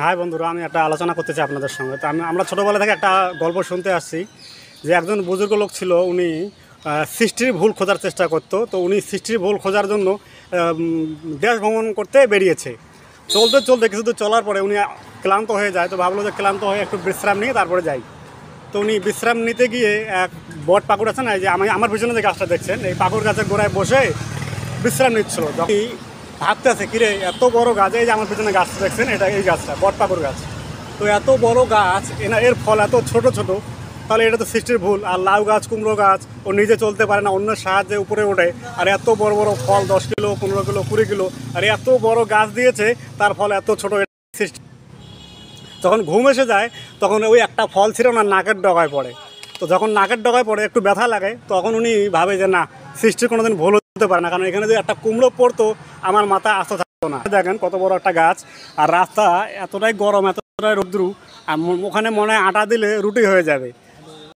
High বন্ধুরা, আমি একটা আলোচনা করতে চাই আপনাদের সঙ্গে। তো আমরা ছোটোবেলা থেকে একটা গল্প শুনতে আসছি যে একজন বুজুর্গ লোক ছিল। উনি সৃষ্টির ভুল খোঁজার চেষ্টা করতো। তো উনি সৃষ্টির ভুল খোঁজার জন্য দেশ ভ্রমণ করতে বেরিয়েছে। চলতে চলতে কিছুদূর চলার পরে উনি ক্লান্ত হয়ে যায়। তো ভাবলো যে ক্লান্ত হয়ে একটু বিশ্রাম নিয়ে তারপরে যাই। তো উনি বিশ্রাম নিতে গিয়ে এক বট পাকুড় আছে না, এই যে আমার পিছনে যে গাছটা দেখছেন, এই পাকুড় গাছের গোড়ায় বসে বিশ্রাম নিচ্ছিল। যখন ভাবতে আছে কিরে এত বড় গাছ, এই যে আমার পিছনে গাছটা দেখছেন, এটা এই গাছটা বট পাকুড় গাছ। তো এত বড় গাছ, এর ফল এত ছোট ছোট, তাহলে এটা তো সৃষ্টির ভুল। আর লাউ গাছ, কুমড়ো গাছ ও নিজে চলতে পারে না, অন্যের সাহায্যে উপরে ওঠে। আর এত বড় বড় ফল 10 কিলো, 15 কিলো, 20 কিলো, আর এত বড় গাছ দিয়েছে, তার ফল এত ছোট সৃষ্টি। যখন ঘুম এসে যায় তখন ওই একটা ফল ছিল না, নাকের ডগায় পড়ে। তো যখন নাকের ডগায় পড়ে একটু ব্যথা লাগে, তখন উনি ভাবে যে না, সৃষ্টির কোনোদিন ভুল হতে পারে না, কারণ এখানে যদি একটা কুমড়ো পড়তো আমার মাথা আস্ত থাকতো না। দেখেন কত বড় একটা গাছ, আর রাস্তা এতটাই গরম, এতটাই রৌদ্রু, আর ওখানে মনে হয় আটা দিলে রুটি হয়ে যাবে।